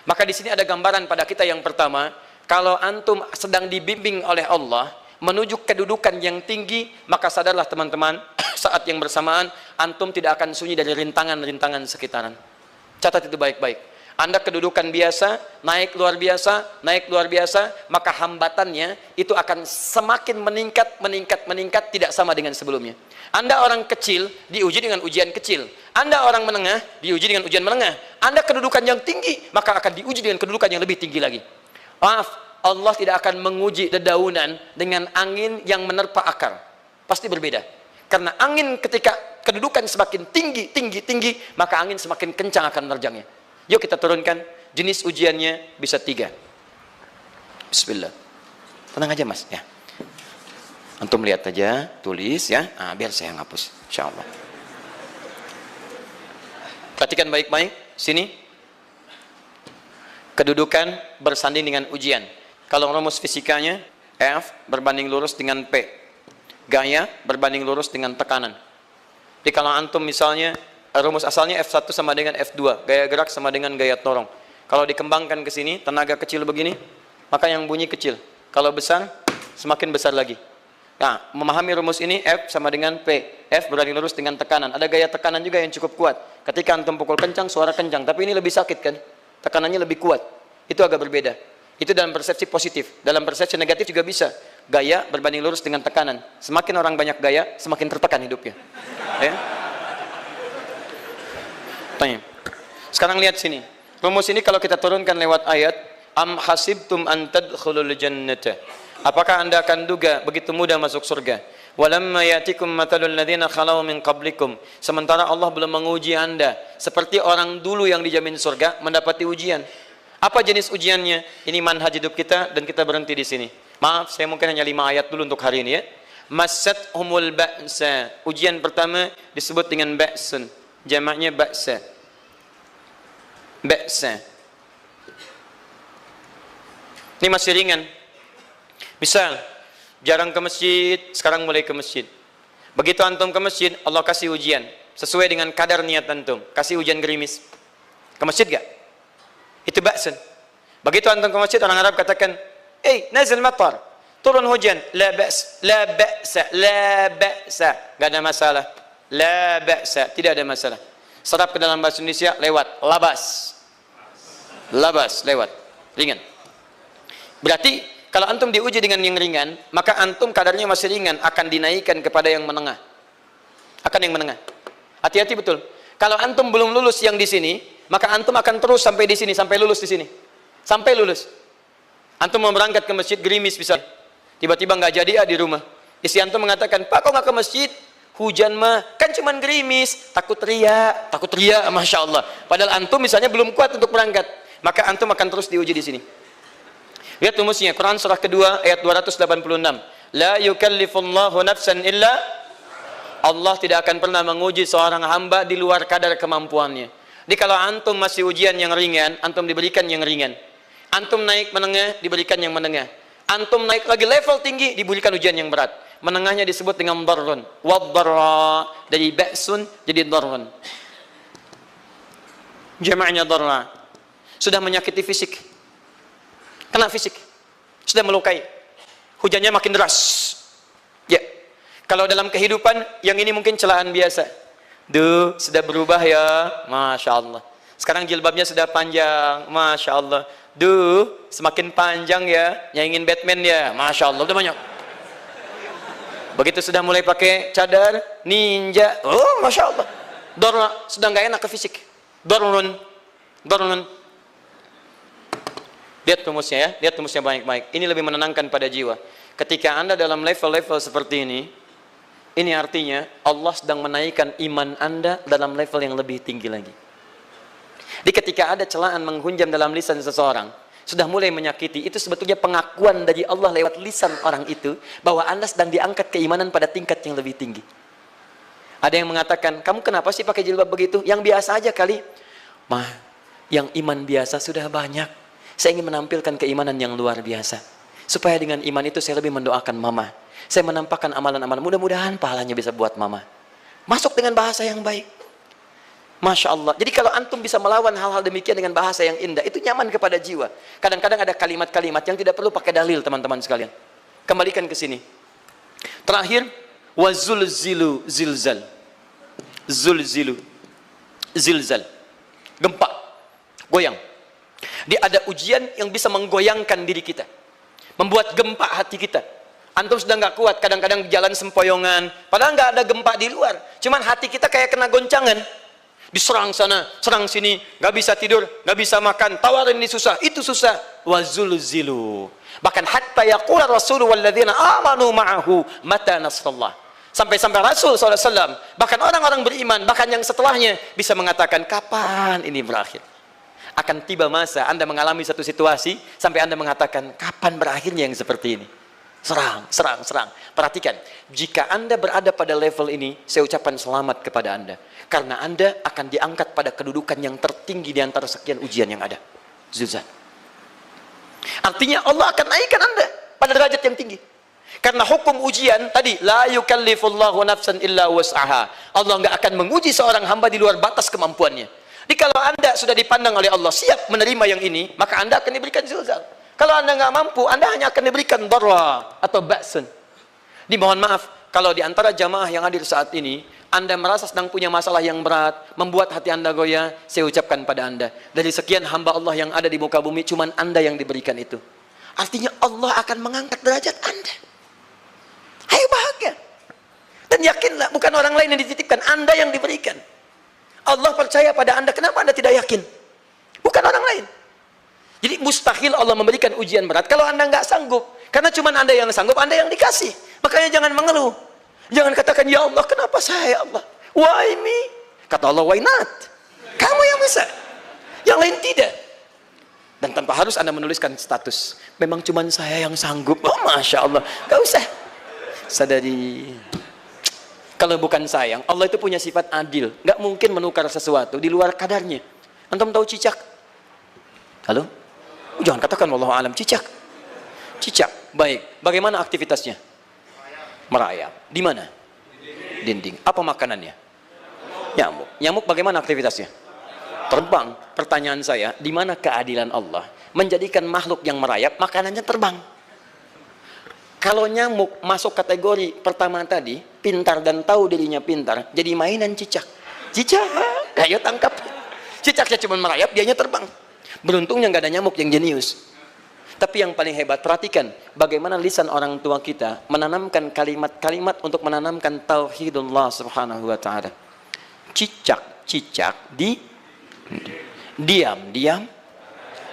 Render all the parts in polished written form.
Maka di sini ada gambaran pada kita yang pertama, kalau antum sedang dibimbing oleh Allah menuju kedudukan yang tinggi, maka sadarlah teman-teman, saat yang bersamaan antum tidak akan sunyi dari rintangan-rintangan sekitaran. Catat itu baik-baik. Anda kedudukan biasa, naik luar biasa, maka hambatannya itu akan semakin meningkat, tidak sama dengan sebelumnya. Anda orang kecil, diuji dengan ujian kecil. Anda orang menengah, diuji dengan ujian menengah. Anda kedudukan yang tinggi, maka akan diuji dengan kedudukan yang lebih tinggi lagi. Maaf, Allah tidak akan menguji dedaunan dengan angin yang menerpa akar. Pasti berbeda. Karena angin ketika kedudukan semakin tinggi, maka angin semakin kencang akan menerjangnya. Yuk kita turunkan, jenis ujiannya bisa 3. Bismillah. Tenang aja mas, ya. Antum lihat aja, tulis ya, biar saya ngapus, insyaallah. Perhatikan baik-baik, sini. Kedudukan bersanding dengan ujian. Kalau rumus fisikanya, F berbanding lurus dengan P. Gaya berbanding lurus dengan tekanan. Jadi kalau antum misalnya, rumus asalnya F1 sama dengan F2, gaya gerak sama dengan gaya dorong. Kalau dikembangkan ke sini, tenaga kecil begini, maka yang bunyi kecil. Kalau besar, semakin besar lagi. Nah, memahami rumus ini, F sama dengan P. F berbanding lurus dengan tekanan. Ada gaya tekanan juga yang cukup kuat. Ketika antum pukul kencang, suara kencang. Tapi ini lebih sakit kan? Tekanannya lebih kuat. Itu agak berbeda. Itu dalam persepsi positif. Dalam persepsi negatif juga bisa. Gaya berbanding lurus dengan tekanan. Semakin orang banyak gaya, semakin tertekan hidupnya. Ya? Tanya. Sekarang lihat sini. Rumus ini kalau kita turunkan lewat ayat, am hasibtum an tadkhulul jannata. Apakah Anda akan duga begitu mudah masuk surga? Walamma yatikum matalul ladzina khalau min qablikum. Sementara Allah belum menguji Anda seperti orang dulu yang dijamin surga mendapati ujian. Apa jenis ujiannya? Ini manhaj hidup kita dan kita berhenti di sini. Maaf, saya mungkin hanya 5 ayat dulu untuk hari ini ya. Massatuhumul ba'sa. Ujian pertama disebut dengan ba'sun. Jamaknya ba'sa. Ba'sa. Ini masih ringan. Misal, jarang ke masjid, sekarang mulai ke masjid. Begitu antum ke masjid, Allah kasih ujian. Sesuai dengan kadar niat antum. Kasih hujan gerimis. Ke masjid gak? Itu ba'sun. Begitu antum ke masjid, orang Arab katakan, nazil matar. Turun hujan. La ba's, la ba'sa, la ba'sa. Gak ada masalah. La ba'sa, tidak ada masalah. Serap ke dalam bahasa Indonesia, lewat. Labas. Labas, lewat. Ringan. Berarti, kalau antum diuji dengan yang ringan, maka antum kadarnya masih ringan, akan dinaikkan kepada yang menengah. Akan yang menengah. Hati-hati betul. Kalau antum belum lulus yang di sini, maka antum akan terus sampai di sini, sampai lulus di sini. Sampai lulus. Antum mau berangkat ke masjid, gerimis bisa. Tiba-tiba nggak jadi di rumah. Istri antum mengatakan, Pak kok nggak ke masjid? Hujan mah, kan cuman gerimis. Takut teriak, Masya Allah. Padahal antum misalnya belum kuat untuk berangkat. Maka antum akan terus diuji di sini. Lihat rumusnya, Quran surah kedua ayat 286. La yukallifullahu nafsan illa, Allah tidak akan pernah menguji seorang hamba di luar kadar kemampuannya. Jadi kalau antum masih ujian yang ringan, antum diberikan yang ringan. Antum naik menengah, diberikan yang menengah. Antum naik lagi level tinggi, diberikan ujian yang berat. Menengahnya disebut dengan darrun. Wad-darra, dari ba'sun jadi darrun. Jamaknya darra. Sudah menyakiti fisik. Kena fisik, sudah melukai, hujannya makin deras. Ya, kalau dalam kehidupan yang ini mungkin celaan biasa. Duh, sudah berubah ya, Masya Allah. Sekarang jilbabnya sudah panjang, Masya Allah. Duh, semakin panjang ya, nyanyiin Batman ya, Masya Allah. Udah banyak. Begitu sudah mulai pakai cadar, ninja, oh Masya Allah. Dorna, sudah nggak enak ke fisik. Dornun. Lihat rumusnya ya, lihat rumusnya baik-baik. Ini lebih menenangkan pada jiwa. Ketika Anda dalam level-level seperti ini artinya Allah sedang menaikkan iman Anda dalam level yang lebih tinggi lagi. Jadi ketika ada celaan menghunjam dalam lisan seseorang, sudah mulai menyakiti, itu sebetulnya pengakuan dari Allah lewat lisan orang itu, bahwa Anda sedang diangkat keimanan pada tingkat yang lebih tinggi. Ada yang mengatakan, kamu kenapa sih pakai jilbab begitu? Yang biasa aja kali. Mah, yang iman biasa sudah banyak. Saya ingin menampilkan keimanan yang luar biasa. Supaya dengan iman itu saya lebih mendoakan mama. Saya menampakkan amalan-amalan. Mudah-mudahan pahalanya bisa buat mama. Masuk dengan bahasa yang baik. Masya Allah. Jadi kalau antum bisa melawan hal-hal demikian dengan bahasa yang indah, itu nyaman kepada jiwa. Kadang-kadang ada kalimat-kalimat yang tidak perlu pakai dalil, teman-teman sekalian. Kembalikan ke sini. Terakhir, wazulzilu zilzal. Zulzilu zilzal. Gempa, goyang. Dia ada ujian yang bisa menggoyangkan diri kita, membuat gempa hati kita. Antum sudah nggak kuat, kadang-kadang jalan sempoyongan, padahal nggak ada gempa di luar, cuman hati kita kayak kena goncangan. Diserang sana, serang sini, nggak bisa tidur, nggak bisa makan, tawarin ini susah, itu susah. Wazulzilu. Bahkan hatta yaqula Rasulullah walladzina amanu ma'ahu mata nasrullah. Sampai-sampai Rasul SAW, bahkan orang-orang beriman, bahkan yang setelahnya bisa mengatakan, kapan ini berakhir? Akan tiba masa Anda mengalami satu situasi sampai Anda mengatakan, kapan berakhirnya yang seperti ini? Serang, serang, serang. Perhatikan, jika Anda berada pada level ini, saya ucapkan selamat kepada Anda. Karena Anda akan diangkat pada kedudukan yang tertinggi di antara sekian ujian yang ada. Zilzal. Artinya Allah akan naikkan Anda pada derajat yang tinggi. Karena hukum ujian tadi, la yukallifullahu nafsan illa wus'aha. Allah nggak akan menguji seorang hamba di luar batas kemampuannya. Jadi kalau Anda sudah dipandang oleh Allah siap menerima yang ini, maka Anda akan diberikan zilzal. Kalau Anda nggak mampu, Anda hanya akan diberikan darra atau ba'sun. Dimohon maaf, kalau di antara jamaah yang hadir saat ini, Anda merasa sedang punya masalah yang berat, membuat hati Anda goyah, saya ucapkan pada Anda, dari sekian hamba Allah yang ada di muka bumi, cuman Anda yang diberikan itu. Artinya Allah akan mengangkat derajat Anda. Ayo bahagia. Dan yakinlah, bukan orang lain yang dititipkan, Anda yang diberikan. Allah percaya pada Anda, kenapa Anda tidak yakin? Bukan orang lain. Jadi mustahil Allah memberikan ujian berat kalau Anda nggak sanggup. Karena cuma Anda yang sanggup, Anda yang dikasih. Makanya jangan mengeluh. Jangan katakan, ya Allah, kenapa saya, ya Allah? Why me? Kata Allah, why not? Kamu yang bisa. Yang lain tidak. Dan tanpa harus Anda menuliskan status. Memang cuma saya yang sanggup. Oh, Masya Allah. Gak usah. Sadari. Kalau bukan sayang, Allah itu punya sifat adil. Nggak mungkin menukar sesuatu di luar kadarnya. Antum tahu cicak? Halo? Jangan katakan wallahu alam, cicak. Cicak, baik. Bagaimana aktivitasnya? Merayap. Di mana? Dinding. Apa makanannya? Nyamuk. Nyamuk bagaimana aktivitasnya? Terbang. Pertanyaan saya, di mana keadilan Allah menjadikan makhluk yang merayap makanannya terbang? Kalau nyamuk masuk kategori pertama tadi, pintar dan tahu dirinya pintar, jadi mainan cicak. Cicak, ayo tangkap. Cicaknya cuma merayap, dianya terbang. Beruntungnya nggak ada nyamuk yang jenius. Tapi yang paling hebat, perhatikan bagaimana lisan orang tua kita menanamkan kalimat-kalimat untuk menanamkan tauhidullah subhanahu wa ta'ala. Cicak-cicak diam-diam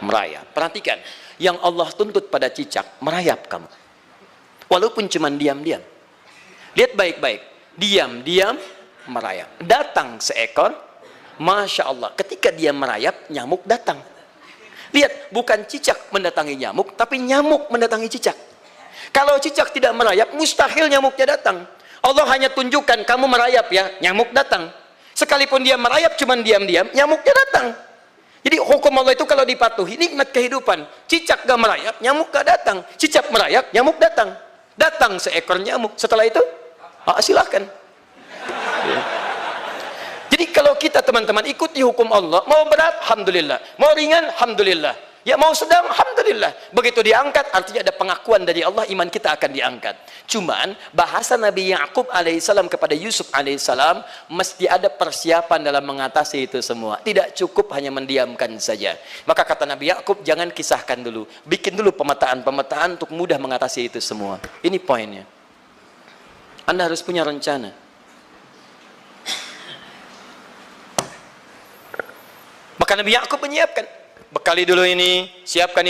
merayap. Perhatikan, yang Allah tuntut pada cicak, merayap kamu. Walaupun cuma diam-diam. Lihat baik-baik, diam-diam merayap. Datang seekor, Masya Allah, ketika dia merayap, nyamuk datang. Lihat, bukan cicak mendatangi nyamuk, tapi nyamuk mendatangi cicak. Kalau cicak tidak merayap, mustahil nyamuknya datang. Allah hanya tunjukkan, kamu merayap ya, nyamuk datang. Sekalipun dia merayap, cuman diam-diam, nyamuknya datang. Jadi hukum Allah itu kalau dipatuhi, nikmat kehidupan. Cicak gak merayap, nyamuk gak datang. Cicak merayap, nyamuk datang. Datang seekor nyamuk. Setelah itu, silakan. Jadi kalau kita teman-teman ikuti hukum Allah, mau berat, alhamdulillah. Mau ringan, alhamdulillah. Ya mau sedang, alhamdulillah. Begitu diangkat, artinya ada pengakuan dari Allah, iman kita akan diangkat. Cuman, bahasa Nabi Ya'qub alaihissalam kepada Yusuf alaihissalam, mesti ada persiapan dalam mengatasi itu semua. Tidak cukup hanya mendiamkan saja. Maka kata Nabi Ya'qub, jangan kisahkan dulu. Bikin dulu pemetaan-pemetaan untuk mudah mengatasi itu semua. Ini poinnya. Anda harus punya rencana. Maka Nabi Ya'qub menyiapkan, bekali dulu ini, siapkan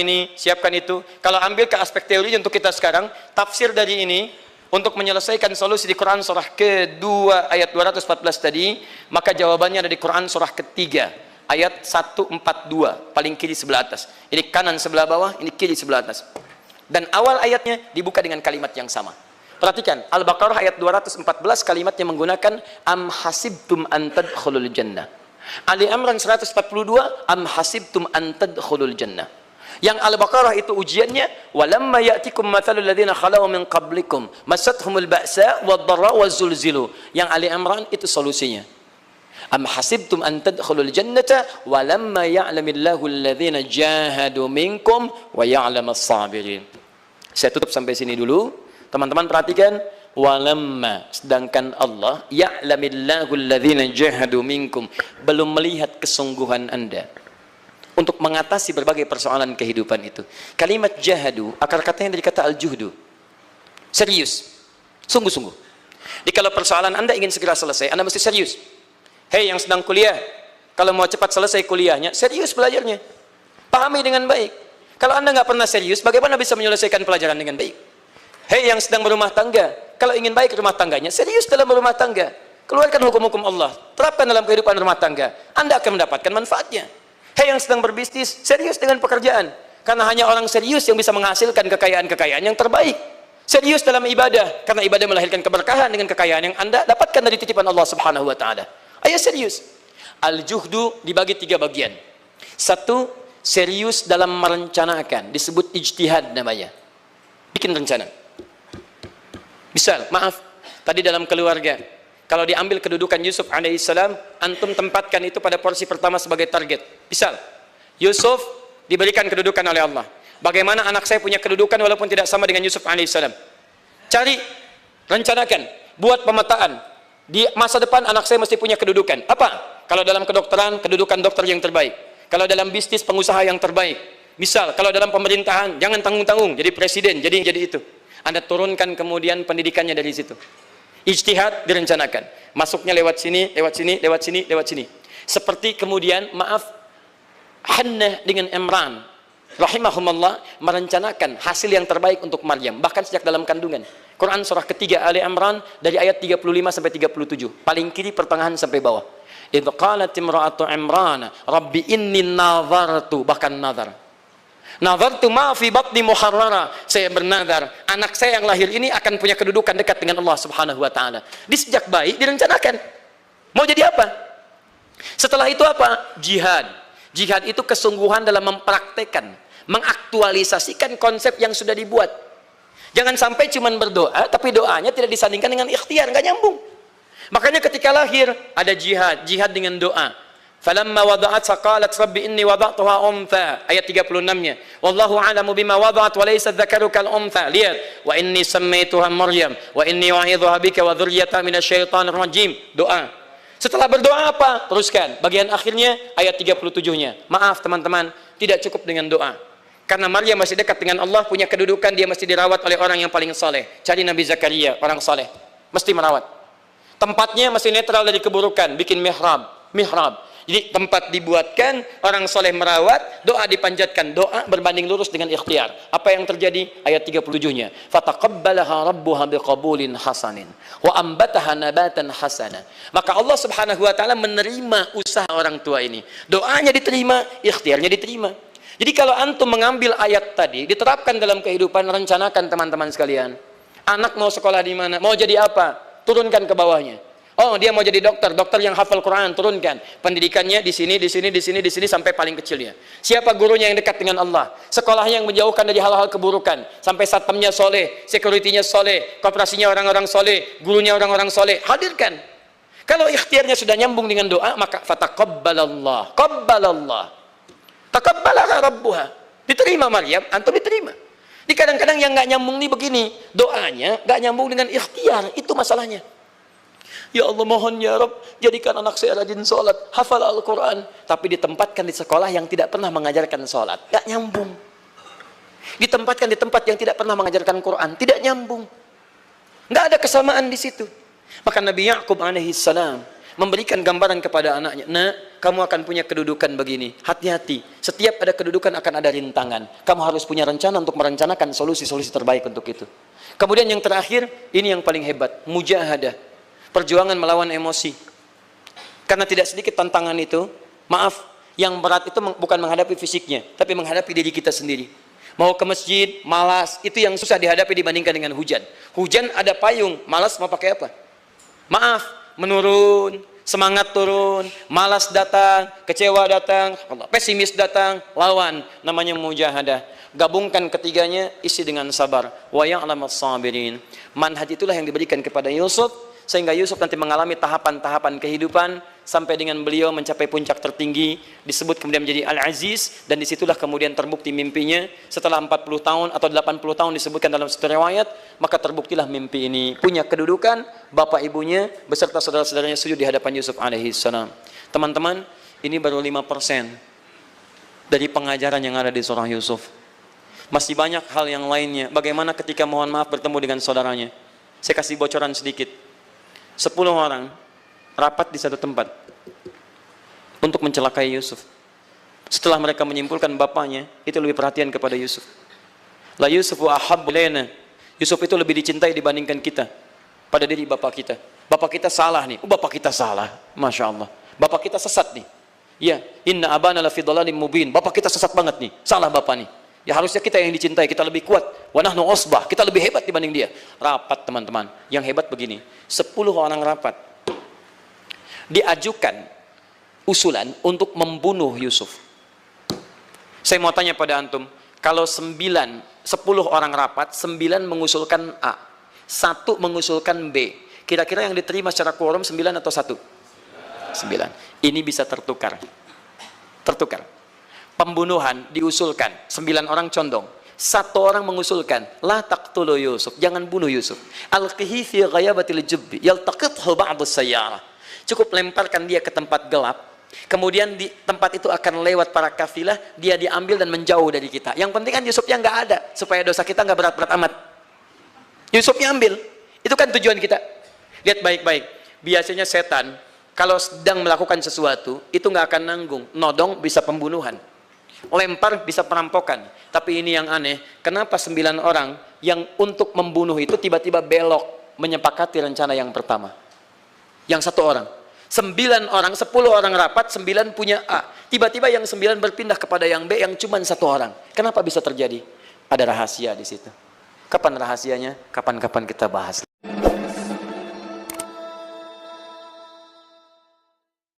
itu. Kalau ambil ke aspek teori untuk kita sekarang, tafsir dari ini untuk menyelesaikan solusi di Quran surah kedua ayat 214 tadi, maka jawabannya ada di Quran surah ketiga ayat 142, paling kiri sebelah atas. Ini kanan sebelah bawah, ini kiri sebelah atas. Dan awal ayatnya dibuka dengan kalimat yang sama. Perhatikan, Al-Baqarah ayat 214 kalimatnya menggunakan am hasibtum an tadkhulul jannah. Ali Imran 142 am hasibtum an tadkhulul jannah. Yang Al-Baqarah itu ujiannya, walamma ya'tikum mathalul ladzina khalau min qablikum masathumul ba'sa wad-dharra waz-zulzilu. Yang Ali Imran itu solusinya. Am hasibtum an tadkhulul jannata walamma ya'lamillahu alladhina jahadu minkum wa ya'lamas sabirin. Saya tutup sampai sini dulu. Teman-teman perhatikan, walamma, sedangkan Allah ya'lamillahu alladhina jahadu minkum, belum melihat kesungguhan Anda untuk mengatasi berbagai persoalan kehidupan itu. Kalimat jahadu, akar katanya dari kata al-juhdu. Serius, sungguh-sungguh. Jadi kalau persoalan Anda ingin segera selesai, Anda mesti serius. Hei yang sedang kuliah, kalau mau cepat selesai kuliahnya, serius belajarnya. Pahami dengan baik. Kalau Anda nggak pernah serius, bagaimana bisa menyelesaikan pelajaran dengan baik? Hei yang sedang berumah tangga, kalau ingin baik rumah tangganya, serius dalam berumah tangga. Keluarkan hukum-hukum Allah, terapkan dalam kehidupan rumah tangga. Anda akan mendapatkan manfaatnya. Hei yang sedang berbisnis, serius dengan pekerjaan. Karena hanya orang serius yang bisa menghasilkan kekayaan-kekayaan yang terbaik. Serius dalam ibadah, karena ibadah melahirkan keberkahan dengan kekayaan yang Anda dapatkan dari titipan Allah Subhanahu wa taala. Ayo serius. Al-juhdu dibagi 3 bagian. 1, serius dalam merencanakan, disebut ijtihad namanya. Bikin rencana. Misal, maaf, tadi dalam keluarga, kalau diambil kedudukan Yusuf alaihissalam, antum tempatkan itu pada porsi pertama sebagai target. Misal, Yusuf diberikan kedudukan oleh Allah. Bagaimana anak saya punya kedudukan walaupun tidak sama dengan Yusuf alaihissalam? Cari, rencanakan, buat pemetaan. Di masa depan anak saya mesti punya kedudukan. Apa? Kalau dalam kedokteran, kedudukan dokter yang terbaik. Kalau dalam bisnis, pengusaha yang terbaik. Misal, kalau dalam pemerintahan, jangan tanggung-tanggung, jadi presiden, jadi itu. Anda turunkan kemudian pendidikannya dari situ. Ijtihad direncanakan. Masuknya lewat sini, lewat sini, lewat sini, lewat sini. Seperti kemudian, maaf, Hannah dengan Imran, rahimahumullah, merencanakan hasil yang terbaik untuk Maryam, bahkan sejak dalam kandungan. Quran surah ketiga Ali Imran dari ayat 35 sampai 37, paling kiri pertengahan sampai bawah. Idz qalat imra'atu Imran rabbi inni nazartu, bahkan nazar. Nazartu ma fi batni muharrara, saya bernazar anak saya yang lahir ini akan punya kedudukan dekat dengan Allah Subhanahu wa taala. Di sejak bayi direncanakan. Mau jadi apa? Setelah itu apa? Jihad. Jihad itu kesungguhan dalam mempraktekkan, mengaktualisasikan konsep yang sudah dibuat. Jangan sampai cuman berdoa, tapi doanya tidak disandingkan dengan ikhtiar, nggak nyambung. Makanya ketika lahir ada jihad, jihad dengan doa. Falamma wada'at saqalat rabbi inni wada'tuha untha, ayat 36-nya. Wallahu a'lamu bima wada'at wa laysa dzakaru kal untha. Lihat, wa inni sammaituha Maryam wa inni u'idzuha bika wa dzurriyyataha minasyaitonir rajim. Doa. Setelah berdoa apa? Teruskan. Bagian akhirnya ayat 37-nya. Maaf teman-teman, tidak cukup dengan doa. Karena Maryam masih dekat dengan Allah, punya kedudukan, dia mesti dirawat oleh orang yang paling saleh. Cari Nabi Zakaria, orang saleh. Mesti merawat. Tempatnya masih netral dari keburukan, bikin mihrab. Jadi tempat dibuatkan, orang saleh merawat, doa dipanjatkan. Doa berbanding lurus dengan ikhtiar. Apa yang terjadi? Ayat 37-nya. Fataqabbalaha rabbuha biqabulin hasanin wa ambataha nabatan hasana. Maka Allah Subhanahu wa taala menerima usaha orang tua ini. Doanya diterima, ikhtiarnya diterima. Jadi kalau antum mengambil ayat tadi, diterapkan dalam kehidupan, rencanakan teman-teman sekalian. Anak mau sekolah di mana? Mau jadi apa? Turunkan ke bawahnya. Oh, dia mau jadi dokter, dokter yang hafal Quran, turunkan. Pendidikannya di sini, di sini, di sini, di sini sampai paling kecilnya. Siapa gurunya yang dekat dengan Allah? Sekolahnya yang menjauhkan dari hal-hal keburukan, sampai satpamnya soleh, securitynya soleh, koperasinya orang-orang soleh, gurunya orang-orang soleh. Hadirkan. Kalau ikhtiarnya sudah nyambung dengan doa, maka fataqabbalallah, qabbalallah. Taqabbalaha rabbuha. Diterima Maryam, antum diterima. Di kadang-kadang yang nggak nyambung nih begini, doanya nggak nyambung dengan ikhtiar, itu masalahnya. Ya Allah mohon ya Rabb, jadikan anak saya rajin sholat, hafal Al-Quran, tapi ditempatkan di sekolah yang tidak pernah mengajarkan sholat, nggak nyambung. Ditempatkan di tempat yang tidak pernah mengajarkan Quran, tidak nyambung. Nggak ada kesamaan di situ. Maka Nabi Ya'qub alaihissalam memberikan gambaran kepada anaknya, nah, kamu akan punya kedudukan begini, hati-hati, setiap ada kedudukan akan ada rintangan, kamu harus punya rencana untuk merencanakan solusi-solusi terbaik untuk itu. Kemudian yang terakhir, ini yang paling hebat, mujahadah, perjuangan melawan emosi. Karena tidak sedikit tantangan itu, maaf, yang berat itu bukan menghadapi fisiknya, tapi menghadapi diri kita sendiri. Mau ke masjid, malas, itu yang susah dihadapi dibandingkan dengan hujan. Hujan ada payung, malas mau pakai apa? Maaf, menurun, semangat turun, malas datang, kecewa datang, pesimis datang, lawan, namanya mujahadah. Gabungkan ketiganya, isi dengan sabar. Wa ya'lamas sabirin. Manhaj itulah yang diberikan kepada Yusuf, sehingga Yusuf nanti mengalami tahapan-tahapan kehidupan sampai dengan beliau mencapai puncak tertinggi, disebut kemudian menjadi Al-Aziz, dan disitulah kemudian terbukti mimpinya setelah 40 tahun atau 80 tahun disebutkan dalam satu riwayat, maka terbuktilah mimpi ini punya kedudukan, bapak ibunya beserta saudara-saudaranya sujud di hadapan Yusuf alaihissalam. Teman-teman, ini baru 5% dari pengajaran yang ada di surah Yusuf. Masih banyak hal yang lainnya. Bagaimana ketika mohon maaf bertemu dengan saudaranya. Saya kasih bocoran sedikit. 10 orang rapat di satu tempat untuk mencelakai Yusuf. Setelah mereka menyimpulkan bapaknya itu lebih perhatian kepada Yusuf. La Yusuf wa ahabbu ilaina. Yusuf itu lebih dicintai dibandingkan kita pada diri bapak kita. Bapak kita salah nih. Bapak kita salah. Masya Allah. Bapak kita sesat nih. Ya, inna abana lafi dhalalim mubin. Bapak kita sesat banget nih. Salah bapak nih. Ya harusnya kita yang dicintai, kita lebih kuat. Wa nahnu usbah, kita lebih hebat dibanding dia. Rapat teman-teman. Yang hebat begini, 10 orang rapat. Diajukan usulan untuk membunuh Yusuf. Saya mau tanya pada antum, kalau 10 orang rapat, 9 mengusulkan A, 1 mengusulkan B. Kira-kira yang diterima secara quorum 9 atau 1? 9. Ini bisa tertukar. Tertukar. Pembunuhan diusulkan, 9 orang condong. 1 orang mengusulkan, la taqtulu Yusuf, jangan bunuh Yusuf. Alqihi fi ghayabatil jubbi, yaltaqithu ba'd as-sayyarah. Cukup lemparkan dia ke tempat gelap. Kemudian di tempat itu akan lewat para kafilah, dia diambil dan menjauh dari kita. Yang penting kan Yusufnya nggak ada, supaya dosa kita nggak berat-berat amat. Yusufnya ambil, itu kan tujuan kita. Lihat baik-baik. Biasanya setan kalau sedang melakukan sesuatu itu nggak akan nanggung, nodong bisa pembunuhan. Lempar bisa perampokan. Tapi ini yang aneh, kenapa 9 orang yang untuk membunuh itu tiba-tiba belok menyepakati rencana yang pertama? Yang 1 orang. 9 orang, 10 orang rapat, 9 punya A. Tiba-tiba yang 9 berpindah kepada yang B yang cuma 1 orang. Kenapa bisa terjadi? Ada rahasia di situ. Kapan rahasianya? Kapan-kapan kita bahas.